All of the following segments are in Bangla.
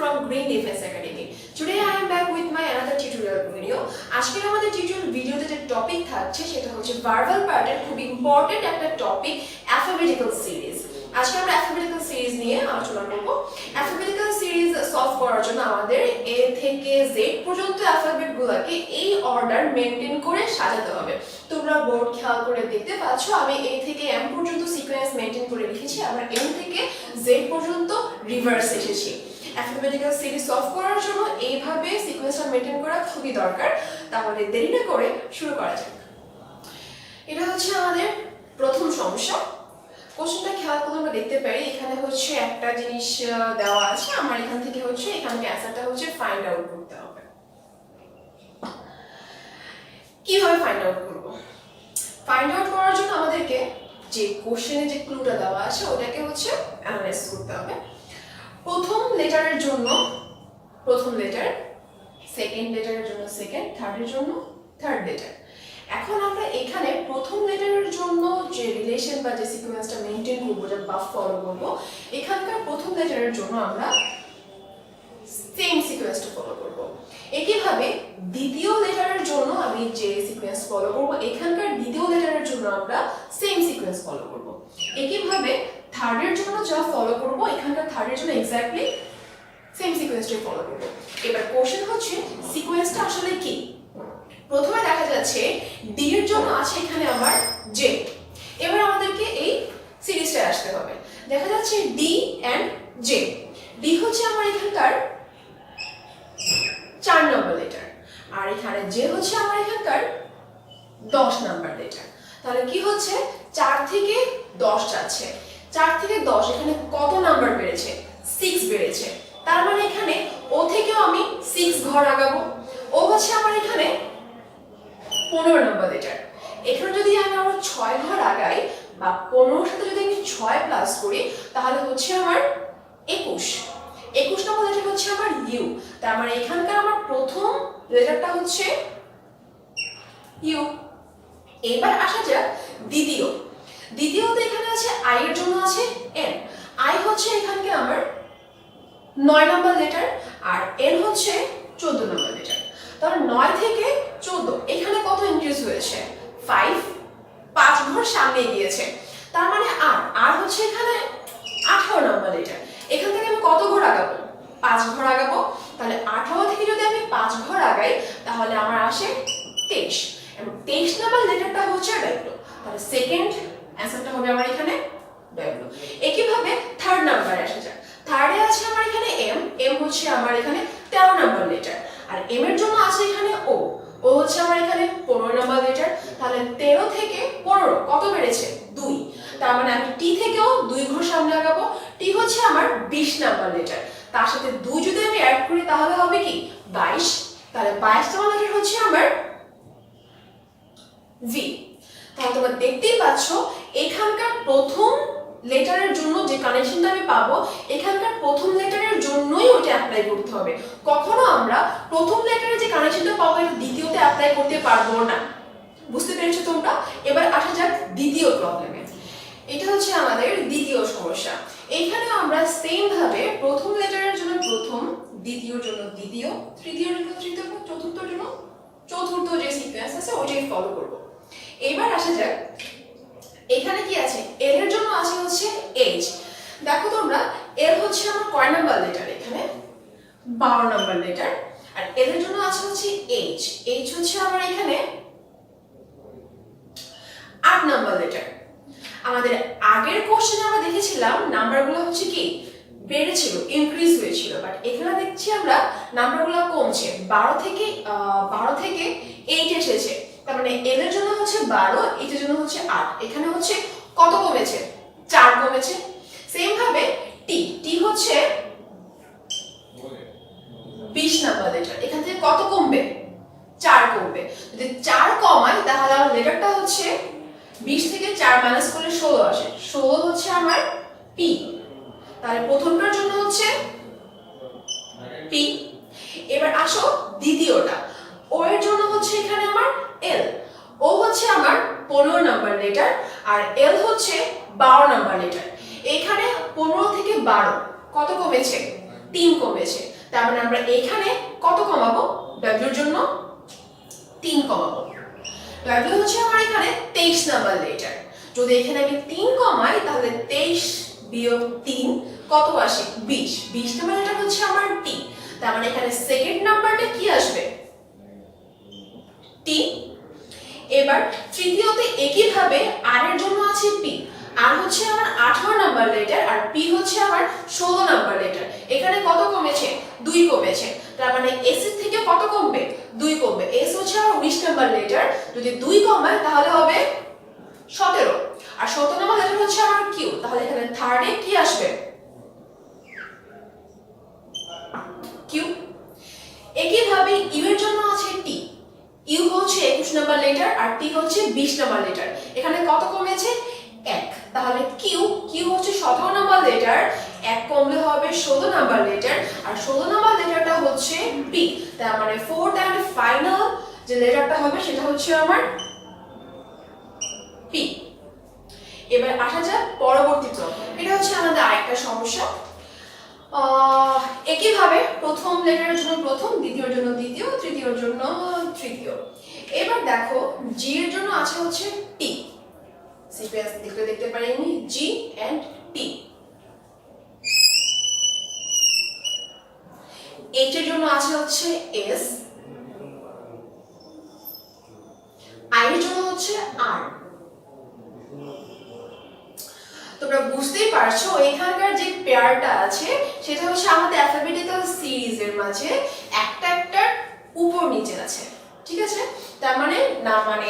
from Green Defense Academy. Today I am back with my another tutorial video. আজকের আমাদের টিউটোরিয়াল ভিডিওতে যে টপিক থাকছে সেটা হচ্ছে ভার্বাল পার্টের খুব ইম্পর্টেন্ট একটা টপিক অ্যালফাবেটিক্যাল সিরিজ। আজকে আমরা অ্যালফাবেটিক্যাল সিরিজ নিয়ে আলোচনা করব। অ্যালফাবেটিক্যাল সিরিজ সলভ করার জন্য আমাদের এ থেকে জেড পর্যন্ত অ্যালফাবেটগুলোকে এই অর্ডার মেইনটেইন করে সাজাতে হবে। তোমরা বোর্ড খেয়াল করে দেখতে পাচ্ছ আমি এ থেকে এম পর্যন্ত সিকোয়েন্স মেইনটেইন করে লিখেছি, আবার এম থেকে জেড পর্যন্ত রিভার্স এসেছি। অ্যালফাবেটিক্যাল সিরিজ সলভ করার জন্য এইভাবে সিকোয়েন্সটা মেইনটেইন করা খুবই দরকার। তাহলে দেরি না করে শুরু করা যাক। এটা হচ্ছে আমাদের প্রথম সমস্যা। কোশ্চেনটা খেয়াল করলে আমরা দেখতে পারি এখানে হচ্ছে একটা জিনিস দেওয়া আছে, আমার এখান থেকে হচ্ছে এখানকার অ্যান্সারটা হচ্ছে ফাইন্ড আউট করতে হবে। কিভাবে ফাইন্ড আউট করব? ফাইন্ড আউট করার জন্য আমাদেরকে যে কোশ্চেনে যে ক্লুটা দেওয়া আছে ওটাকে হচ্ছে অ্যানালাইজ করতে হবে। প্রথম লেটারের জন্য প্রথম লেটার, সেকেন্ড লেটারের জন্য সেকেন্ড, থার্ডের জন্য থার্ড লেটার। এখন আমরা এখানে প্রথম লেটারের জন্য যে রিলেশন বা যে সিকোয়েন্সটা মেইনটেইন করবো বা ফলো করবো, এখানকার প্রথম লেটারের জন্য আমরা সেম সিকোয়েন্সটা ফলো করব। একইভাবে দ্বিতীয় লেটারের জন্য আমি যে সিকোয়েন্স ফলো করব, এখানকার দ্বিতীয় লেটারের জন্য আমরা সেম সিকোয়েন্স ফলো করব। একইভাবে থার্ডের জন্য যা ফলো করব, এখানকার থার্ডের জন্য এক্স্যাক্টলি সেম সিকোয়েন্সটাই ফলো করব। এবার কোশ্চেন হচ্ছে সিকোয়েন্সটা আসলে কি? প্রথমে দেখা যাচ্ছে ডি এর জন্য আছে এখানে আমার জে। এবার আমাদেরকে এই সিরিজটায় আসতে হবে। দেখা যাচ্ছে ডি এন্ড জে। ডি হচ্ছে আমার এখানকার 4 নম্বর লেটার, আর এখানে জে হচ্ছে আমার এখানকার 10 নম্বর লেটার। তাহলে কি হচ্ছে 4 থেকে 10 যাচ্ছে। 4 থেকে 10 এখানে কত নাম্বার বেড়েছে? 6 বেড়েছে। তার মানে এখানে ও থেকেও আমি 6 ঘর আগাবো। ও হচ্ছে আমার এখানে 15 নম্বর লেটার। এখানে যদি আমি আবার 6 ঘর আগাই বা 15 সাথে যদি আমি 6 প্লাস করি তাহলে হচ্ছে আমার 21 নম্বর লেটার হচ্ছে আমার ইউ। তার মানে এখানকার আমার প্রথম লেটারটা হচ্ছে ইউ। এবার আসা যাক দ্বিতীয়তে এখানে আছে আই এর জন্য আছে এন। আই হচ্ছে এখানকে আমার 9 নম্বর লেটার আর এন হচ্ছে 14 নম্বর লেটার। তাহলে 9 থেকে 14 এখানে কত ইনক্রিজ হয়েছে? 5 ঘর সামনে গিয়েছে। তার মানে আর হচ্ছে এখানে 18 নম্বর লেটার। এখান থেকে আমি কত ঘর আগাবো? 5 ঘর আগাবো। তাহলে 18 থেকে যদি আমি 5 ঘর আগাই তাহলে আমার আসে 23 এবং 23 নম্বর লেটারটা হচ্ছে ডব্লিউ। তাহলে সেকেন্ড অ্যান্সারটা হবে আমার এখানে ডব্লিউ। একইভাবে থার্ড নাম্বারে আসা যাক। থার্ডে আছে আমার এখানে এম হচ্ছে আমার এখানে 13 নম্বর লেটার আর এম এর জন্য আছে এখানে ও হচ্ছে আমার এখানে 15 নম্বর লেটার। তাহলে 13 থেকে 15 কত বেড়েছে? 2। তার মানে আমি টি থেকেও 2 ঘর সামনে আগাবো। টি হচ্ছে আমার 20 নম্বর লেটার, তার সাথে 2 যদি আমি অ্যাড করি তাহলে হবে কি 22। তাহলে 22 নম্বর লেটার হচ্ছে আমার ভি। তাহলে তোমরা দেখতেই পাচ্ছ এখানকার প্রথম লেটারের জন্য যে কানেকশনটা আমি পাবো এখানকার প্রথম লেটারের জন্যই ওটা অ্যাপ্লাই করতে হবে। কখনো আমরা প্রথম লেটারে যে কানেকশনটা পাবো এটা দ্বিতীয়তে অ্যাপ্লাই করতে পারবো না। বুঝতে পেরেছো তোমরা? এবার আসা যাক দ্বিতীয় প্রবলেমে। এটা হচ্ছে আমাদের দ্বিতীয় সমস্যা। এইখানে আমরা সেম ভাবে প্রথম লেটারের জন্য প্রথম, দ্বিতীয়র জন্য দ্বিতীয়, তৃতীয়র জন্য তৃতীয়, চতুর্থর জন্য চতুর্থ যে সিকোয়েন্স আছে ওইটাই ফলো করব। এবার আসা যাক এখানে কি আছে? এল এর জন্য আছে হচ্ছে এইচ। দেখো তোমরা এল হচ্ছে আমার কয় নাম্বার লেটার? এখানে 12 নাম্বার লেটার। আর এল এর জন্য আছে হচ্ছে এইচ হচ্ছে আমার এখানে 8 নাম্বার লেটার। আমাদের আগের কোশ্চেনে আমরা দেখেছিলাম নাম্বারগুলো হচ্ছে কি বেড়েছিল, ইনক্রিজ হয়েছিল, বাট এখানে দেখছি আমরা নাম্বারগুলো কমছে। 12 থেকে 8 এসেছে। তার মানে এল এর জন্য হচ্ছে 12, এইচ এর জন্য হচ্ছে 8। এখানে হচ্ছে কত কমেছে? 4 কমেছে। সেম ভাবে টি হচ্ছে 20 নাম্বার লেটার। এখান থেকে কত কমবে? 4 কমবে। যদি 4 কমাই তাহলে আমার লেটারটা হচ্ছে 20 থেকে 4 মাইনাস করলে 16 আসে। 16 হচ্ছে আমার পি। তাহলে প্রথমটার জন্য হচ্ছে পি। এবার আসো দ্বিতীয়টা। ও এর জন্য হচ্ছে এখানে আমার এল। ও হচ্ছে আমার 15 নাম্বার লেটার আর এল হচ্ছে 12 নাম্বার লেটার। এখানে 15 থেকে 12 কত কমেছে? 3 কমেছে। তার মানে আমরা এখানে কত কমাবো? W এর জন্য 3 কমাবো। W হচ্ছে আমার এখানে 23 নাম্বার লেটার। যদি এখানে আমি 3 কমাই তাহলে 23 বিয়োগ 3 কত আসে? 20। 20 নাম্বার লেটার হচ্ছে আমার T। তার মানে এখানে সেকেন্ড নাম্বারটা কি আসবে? T। এবার তৃতীয়তে একই ভাবে R এর জন্য আছে P। R হচ্ছে আমার 18 নাম্বার লেটার আর P হচ্ছে আমার 16 নাম্বার লেটার। এখানে কত কমেছে? 2 কমেছে। তার মানে S এর থেকে কত কমবে? 2 কমবে। S হচ্ছে আমার 19 নাম্বার লেটার, যদি 2 কমায় তাহলে হবে 17। আর 17 নাম্বার লেটার হচ্ছে আমার Q। তাহলে এখানে থার্ডে কি আসবে? Q। একই ভাবে U এর জন্য আছে T। U হচ্ছে 21 নাম্বার লেটার আর T হচ্ছে 20 নাম্বার লেটার। এখানে কত কমেছে? 1। তাহলে Q হচ্ছে 17 নাম্বার লেটার, 1 কমলে হবে 16 নাম্বার লেটার আর 16 নাম্বার লেটারটা হচ্ছে P। তার মানে ফোর্থ এন্ড ফাইনাল যে লেটারটা হবে সেটা হচ্ছে আমার P। এবার আসা যাক পরবর্তী প্রবলেম। এটা হচ্ছে আমাদের আরেকটা সমস্যা। একইভাবে প্রথম লেটারের জন্য প্রথম, দ্বিতীয়র জন্য দ্বিতীয়, তৃতীয়র জন্য তৃতীয়। এবার দেখো জি এর জন্য আছে হচ্ছে টি। সিকোয়েন্স দেখতে পারি আমি জি এন্ড টি। এইচ এর জন্য আছে হচ্ছে এস, আই এর জন্য হচ্ছে আর। তোমরা বুঝতেই পারছো এখানকার যে পেয়ারটা আছে সেটা হচ্ছে আমাদের অ্যালফাবেটিক্যাল সিরিজের মাঝে একটা উপর নিচে আছে, ঠিক আছে? তার মানে না মানে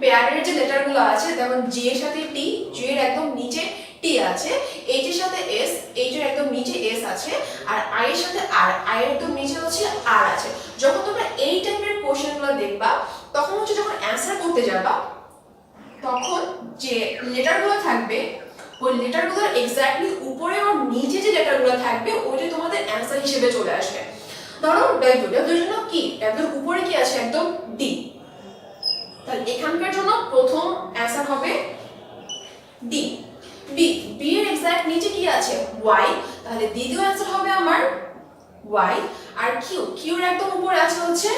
পেয়ারের যে লেটারগুলো আছে যেমন জি এর সাথে টি, জি এর একদম নিচে টি আছে, এইচ এর সাথে এস, এইচ এর একদম নিচে এস আছে, আর আই এর সাথে আর, আই এর একদম নিচে হচ্ছে আর আছে। যখন তোমরা এই টাইপের কোশ্চেনগুলো দেখবা তখন হচ্ছে যখন অ্যানসার করতে যাবা তখন যে লেটারগুলো থাকবে ওই লেটারগুলোর এক্স্যাক্টলি উপরে আর নিচে যে লেটারগুলো থাকবে ওইটা তোমাদের অ্যানসার হিসেবে চলে আসবে। ধরো W এর জন্য কি? W এর উপরে কি আছে? একদম ডি। তাহলে এখানকার জন্য প্রথম অ্যানসার হবে ডি। বি এর এক্স্যাক্ট নিচে কি আছে? ওয়াই। তাহলে দ্বিতীয় অ্যানসার হবে আমার ওয়াই। আর কিউ এর একদম উপরে আছে হচ্ছে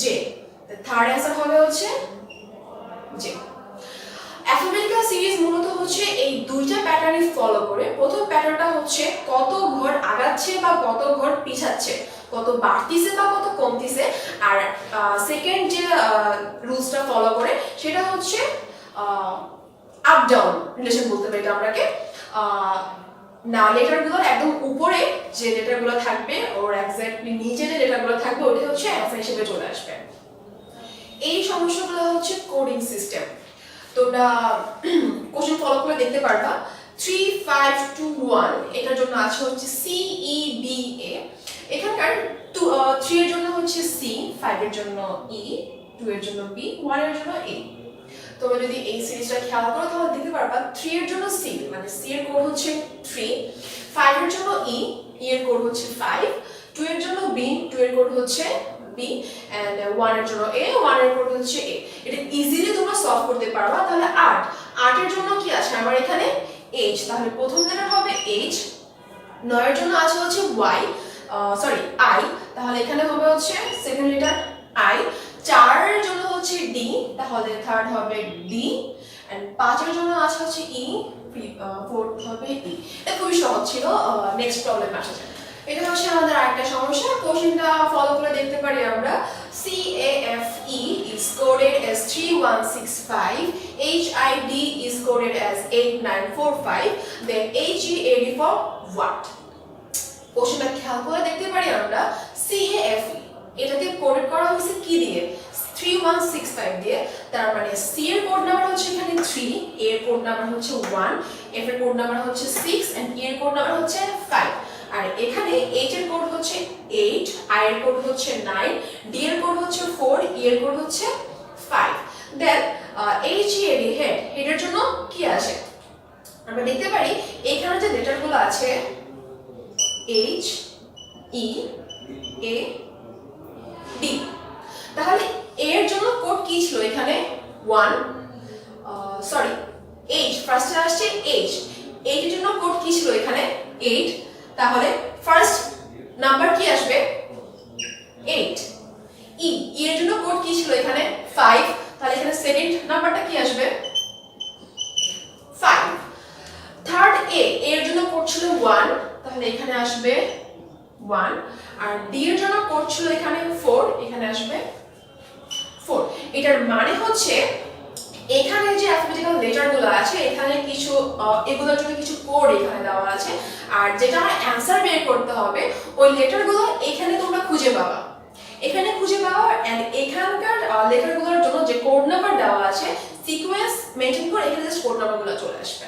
জে। থার্ড অ্যানসার হবে হচ্ছে জে। অ্যালফাবেটিক্যাল সিরিজ মূলত হচ্ছে এই দুইটা প্যাটার্নই ফলো করে। প্রথম প্যাটার্নটা হচ্ছে কত ঘর আগাচ্ছে বা কত ঘর পিছাচ্ছে, কত বাড়তিছে বা কত কমতিছে। আর সেকেন্ড যে রুলসটা ফলো করে সেটা হচ্ছে আপ ডাউন রিলেশন বলতে পারি আমরাকে। না লেটারগুলোর একদম উপরে যে লেটারগুলো থাকবে ওর এক্স্যাক্টলি নিচে যে লেটারগুলো থাকবে ওটা হচ্ছে অ্যান্সার হিসেবে চলে আসবে। এই সমস্যাগুলো হচ্ছে কোডিং সিস্টেম। তোমরা কোশ্চেন ফলো করে দেখতে পারবা। 3, 5, 2, 1 এটার জন্য আছে হচ্ছে সি ই বি এ। এখানকার 3 এর জন্য হচ্ছে সি, 5 এর জন্য ই, 2 এর জন্য বি, 1 এর জন্য এ। তোমরা যদি এই সিরিজটা খেয়াল করো তাহলে দেখতে পারবা 3 এর জন্য সি মানে সি এর কোড হচ্ছে 3, 5 এর জন্য ই, ই এর কোড হচ্ছে 5, 2 এর জন্য বি, 2 এর কোড হচ্ছে বি, এন্ড 1 এর জন্য এ, 1 এর কোড হচ্ছে এ। এটা ইজিলি তোমরা সলভ করতে পারবা। তাহলে 8 এর জন্য কি আছে আমার এখানে? এইচ। তাহলে প্রথম লেটার হবে এইচ। 9 এর জন্য আছে হচ্ছে ওয়াই, সরি আই। তাহলে এখানে হবে হচ্ছে সেকেন্ড লেটার আই। 4 এর জন্য হচ্ছে ডি, তাহলে থার্ড হবে ডি। এন্ড 5 এর জন্য আছে হচ্ছে ই, ফোর্থ হবে ই। এটা খুবই সহজ ছিল। নেক্সট প্রবলেম আসা যায়। এটা হচ্ছে আমাদের আরেকটা সমস্যা। কোশ্চেনটা ফলো করে দেখতে পারি আমরা। CAFE is coded as 3165, HID is coded as 8945, then HEAD for what? কোশ্চেনটা খেয়াল করে দেখতে পারি আমরা। CAFE এটাকে কোডেড করা হয়েছে কি দিয়ে? 3165 দিয়ে। তার মানে সি এর কোড নাম্বার হচ্ছে এখানে 3, এ এর কোড নাম্বার হচ্ছে 1, এফ এর কোড নাম্বার হচ্ছে 6 এন্ড ই এর কোড নাম্বার হচ্ছে 5। আর এখানে এইচ এর কোড হচ্ছে 8, আই এর কোড হচ্ছে 9, ডি এর কোড হচ্ছে 4, ই এর কোড হচ্ছে 5। দেন HEAD হেডের জন্য কি আছে? আমরা দেখতে পারি এখানে যে লেটারগুলো আছে H E A D। তাহলে এর জন্য কোড কি ছিল এখানে? 1, সরি H ফার্স্টে আসছে H। এইচ এর জন্য কোড কি ছিল এখানে? 8। তাহলে ফার্স্ট নাম্বার কি আসবে 8। ই এর জন্য কোড কি ছিল এখানে 5, তাহলে এখানে সেকেন্ড নাম্বারটা কি আসবে 5। থার্ড এর জন্য কোড ছিল 1, তাহলে এখানে আসবে 1। আর ডি এর জন্য কোড ছিল এখানে 4, এখানে আসবে 4। এটার মানে হচ্ছে এখানে যে অ্যালফাবেটিক্যাল লেটারগুলো আছে এখানে কিছু এগুলোর জন্য কিছু কোড এখানে দেওয়া আছে, আর যেটা আমার অ্যানসার বের করতে হবে ওই লেটারগুলো এখানে তোমরা খুঁজে পাবা, এখানে খুঁজে পাওয়া। এন্ড এখানকার লেটারগুলোর জন্য যে কোড নাম্বার দেওয়া আছে সিকোয়েন্স মেইনটেইন করে এখানে জাস্ট কোড নাম্বারগুলো চলে আসবে।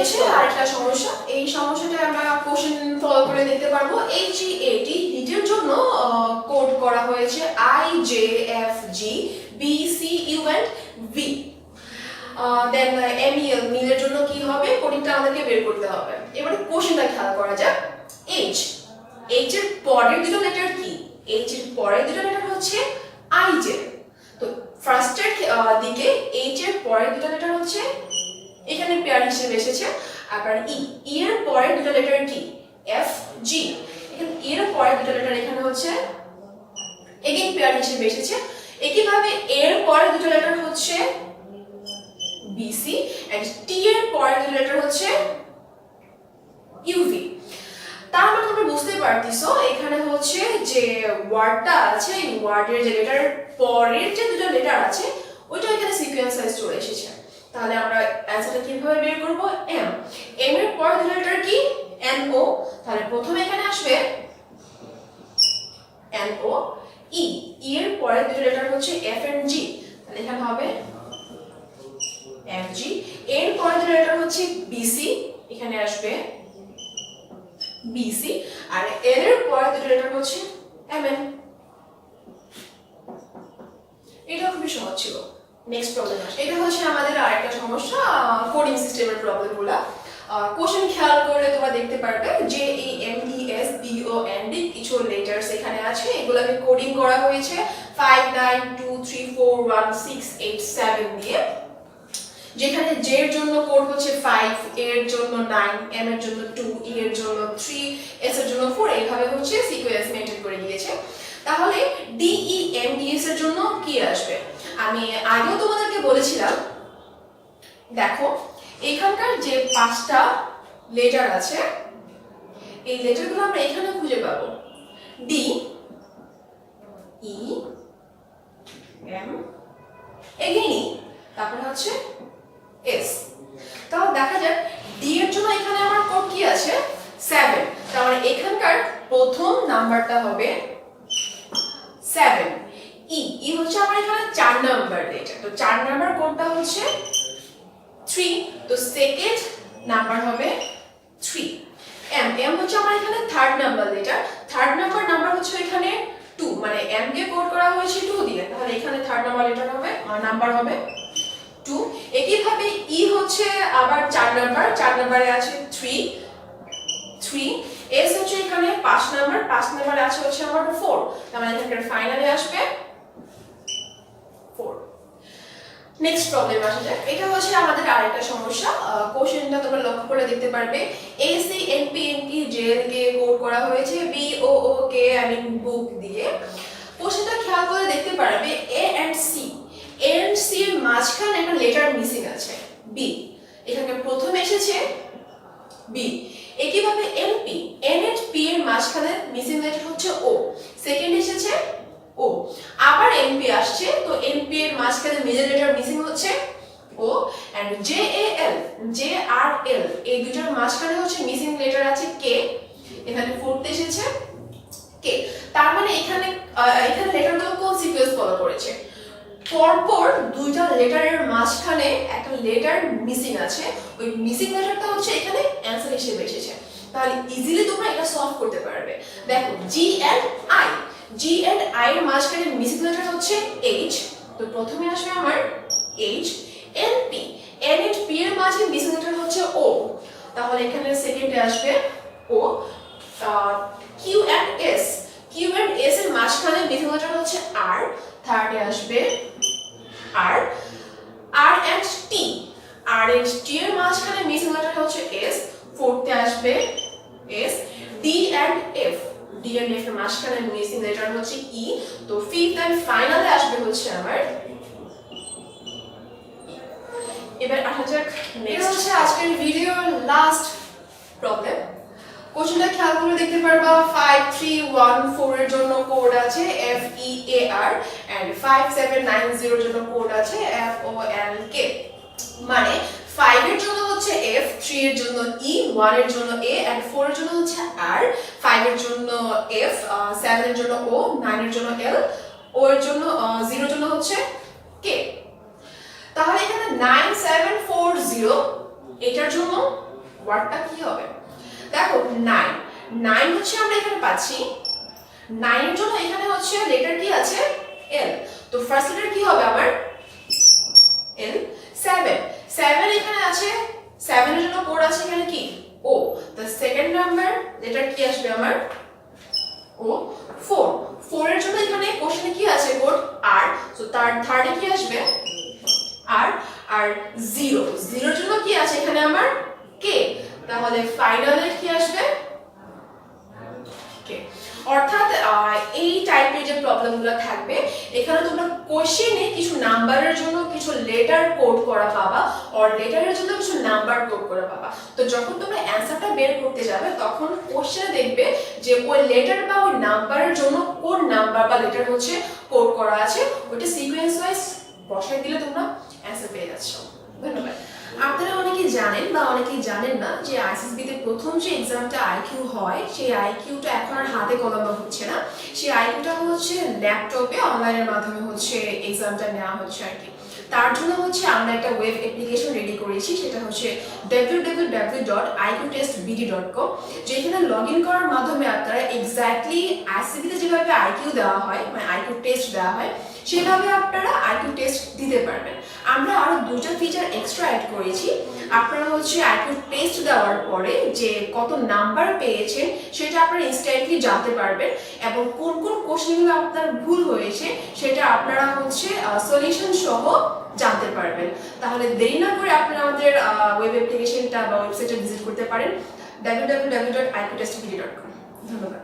এসে আরেকটা সমস্যা, এই সমস্যাটা আমরা কোশ্চেন ফলো করে দেখতে পারবো। HEAT হিটের জন্য কোড করা হয়েছে IJFG BCU and V। Then MEL মিলের জন্য কি হবে কোডিংটা আমাদেরকে বের করতে হবে। এবারে কোশ্চেনটা খেয়াল করা যাক। H এর পরের দুটো লেটার কি? H এর পরের দুটো লেটার হচ্ছে IJ। তো ফার্স্টের দিকে H এর পরের দুটো লেটার হচ্ছে এখানে পেয়ার হিসেবে এসেছে। আবার ই এর পরের দুটো লেটার কি FG, এখানে এর পরের দুটো লেটার এখানে হচ্ছে এগেইন পেয়ার হিসেবে এসেছে। একইভাবে এর পরের দুটো লেটার হচ্ছে BC এন্ড টি এর পরের দুটো লেটার হচ্ছে UV। তার মানে তোমরা বুঝতে পারতেছো এখানে হচ্ছে যে ওয়ার্ডটা আছে এই ওয়ার্ডের যে লেটার পরের যে দুটো লেটার আছে ওইটা এখানে সিকোয়েন্স ওয়াইজ চলে এসেছে। তাহলে আমরা অ্যানসারটা কিভাবে বের করব? এম এর পরের দুটো লেটার কি NO, তাহলে প্রথমে এখানে আসবে NO। ই এর পরের দুটো লেটার হচ্ছে F and G, তাহলে এখানে হবে FG। এর পরের দুটো লেটার হচ্ছে BC, এখানে আসবে BC। আর এর পরের দুটো লেটার হচ্ছে MN। এটা খুবই সহজ ছিল। নেক্সট প্রবলেম আসে, এটা হচ্ছে আমাদের আরেকটা সমস্যা কোডিং সিস্টেমের প্রবলেমগুলো। কোশ্চেন খেয়াল করলে তোমরা দেখতে পারবে যে এই MESBOND কিছু লেটারস এখানে আছে, এগুলোকে কোডিং করা হয়েছে 5 9 2 3 4 1 6 8 7 দিয়ে। যেখানে জে এর জন্য কোড হচ্ছে 5, এর জন্য 9, এম এর জন্য 2, ই এর জন্য 3, এস এর জন্য 4, এইভাবে হচ্ছে সিকোয়েন্স মেইনটেইন করে গিয়েছে। তাহলে DEMDS এর জন্য কি আসবে? আমি আগেও তোমাদেরকে বলেছিলাম, দেখো এখানকার যে 5টা লেটার আছে এই লেটারগুলো আমরা এখানে খুঁজে পাবো D E M এগেইন ই, তারপর হচ্ছে S। তাহলে দেখা যাক D এর জন্য এখানে আমার কোড কি আছে 7, তার মানে এখানকার প্রথম নাম্বারটা হবে 7। ই হচ্ছে আমার এখানে 4 নাম্বার লেটার, তো 4 নাম্বার কোডটা হচ্ছে 3, তো সেকেন্ড নাম্বার হবে 3। এম হচ্ছে আমার এখানে third number letter, third number হচ্ছে এখানে 2, মানে এম কে কোড করা হয়েছে 2 দিয়ে, তাহলে এখানে থার্ড নাম্বার লেটার হবে নাম্বার হবে 2। একইভাবে ই হচ্ছে আবার 4 নাম্বারে আছে 3। এস হচ্ছে এখানে 5 নাম্বারে আছে হচ্ছে আমার 4, তার মানে এখানে ফাইনালি আসবে 4। নেক্সট প্রবলেম আসা যাক। এটা হচ্ছে আমাদের আরেকটা সমস্যা। কোশ্চেনটা তোমরা লক্ষ্য করে দেখতে পারবে ACNPNP জেল কে কোড করা হয়েছে BOOK বুক দিয়ে। কোশ্চেনটা খেয়াল করে দেখতে পারবে A and C এর মাঝখানে একটা লেটার মিসিং আছে B, এখানে প্রথম এসেছে B। একইভাবে NP N and P এর মাঝখানে মিসিং লেটার হচ্ছে O, সেকেন্ড এসেছে O। আবার NP আসছে, তো NP এর মাঝখানে মিডল লেটার মিসিং হচ্ছে O। এন্ড JRL এই দুটোর মাঝখানে হচ্ছে মিসিং লেটার আছে K, এখানে ফোর্থ এসেছে K। তার মানে এখানে লেটারগুলো কোন সিকোয়েন্স ফলো করেছে? পরপর দুইটা লেটারের মাঝখানে একটা লেটার মিসিং আছে, ওই মিসিং লেটারটা হচ্ছে এখানে অ্যানসার হিসেবে এসেছে। তাহলে ইজিলি তোমরা এটা সলভ করতে পারবে। দেখো G and I এর মাঝখানে মিসিং লেটার হচ্ছে H, তো প্রথমে আসবে আমার H। NP N and P এর মাঝে মিসিং লেটার হচ্ছে O, তাহলে এখানে সেকেন্ডে আসবে O। Q and S এর মাঝখানে মিসিং লেটার হচ্ছে R, থার্ডে আসবে R and T এর মাঝখানে মিসিং লেটার হচ্ছে S, ফোর্থে আসবে S। D and F D and F এর মাঝখানে মিসিং লেটার হচ্ছে ই। তো ফিফথ এন্ড ফাইনালে আসবে হচ্ছে আমার। এবার আসা যাক নেক্সট হচ্ছে আজকের ভিডিওর লাস্ট প্রবলেম। কোশ্চেনটা খেয়াল করে দেখতে পারবা 5314 এর জন্য কোড আছে FEAR এন্ড 5790 এর জন্য কোড আছে FOLK। মানে 5 এর জন্য হচ্ছে F, 3 এর জন্য E, 1 এর জন্য A এন্ড 4 এর জন্য হচ্ছে R, 5 এর জন্য F, 7 এর জন্য O, 9 এর জন্য L, O এর জন্য 0 এর জন্য হচ্ছে K। তাহলে এখানে 9740 এটার জন্য ওয়ার্ডটা কি হবে? দেখো 9 হচ্ছে আমরা এখানে পাচ্ছি, 9 এর জন্য এখানে হচ্ছে লেটার কি আছে L। তো ফার্স্ট লেটার কি হবে আমার L। 7 এখানে আছে, 7 এর জন্য কোড আছে এখানে কি O। তো সেকেন্ড নাম্বার লেটার কি আসবে আমার O। 4 এর জন্য এখানে কোশ্চেনে কি আছে কোড R। সো তার থার্ডে কি আসবে R। আর 0 এর জন্য কি আছে এখানে আমার K। তাহলে ফাইনালে কি আসবে K। অর্থাৎ এই টাইপের যে প্রবলেমগুলো থাকবে এখানে তোমরা কোশ্চেনে কিছু নাম্বারের জন্য কিছু লেটার কোড করা পাবা, আর লেটারের জন্য কিছু নাম্বার কোড করা পাবা। তো যখন তোমরা অ্যানসারটা বের করতে যাবে তখন কোশ্চেনে দেখবে যে ওই লেটার বা ওই নাম্বারের জন্য কোন নাম্বার বা লেটার হচ্ছে কোড করা আছে, ওইটা সিকোয়েন্স ওয়াইজ বসাই দিলে তোমরা অ্যানসার পেয়ে যাচ্ছ। ধন্যবাদ। আপনারা অনেকেই জানেন বা অনেকেই জানেন না যে আইসিএসবি তে প্রথম যে এক্সামটা আইকিউ হয় সেই আইকিউটা এখন আর হাতে কলমে হচ্ছে না, সেই আইকিউটা হচ্ছে ল্যাপটপে অনলাইনের মাধ্যমে হচ্ছে এক্সামটা নেওয়া হচ্ছে আর কি। তার জন্য হচ্ছে আমরা একটা ওয়েব অ্যাপ্লিকেশন রেডি করেছি, সেটা হচ্ছে www.iqtestbd.com, যেখানে লগ ইন করার মাধ্যমে আপনারা এক্স্যাক্টলি আইসিএসবি তে যেভাবে আইকিউ দেওয়া হয় মানে আইকিউ টেস্ট দেওয়া হয় সেভাবে আপনারা আইকিউ টেস্ট দিতে পারবেন। আমরা আরো দুটো ফিচার এক্সট্রা অ্যাড করেছি। আপনারা হচ্ছে আইকিউ টেস্ট দেওয়ার পরে যে কত নাম্বার পেয়েছেন সেটা আপনারা ইনস্ট্যান্টলি জানতে পারবেন, এবং কোন কোন কোশ্চেনগুলো আপনার ভুল হয়েছে সেটা আপনারা হচ্ছে সলিউশন সহ জানতে পারবেন। তাহলে দেরি না করে আপনারা আমাদের ওয়েব অ্যাপ্লিকেশনটা বা ওয়েবসাইটে ভিজিট করতে পারেন www.iqtestbd.com। ধন্যবাদ।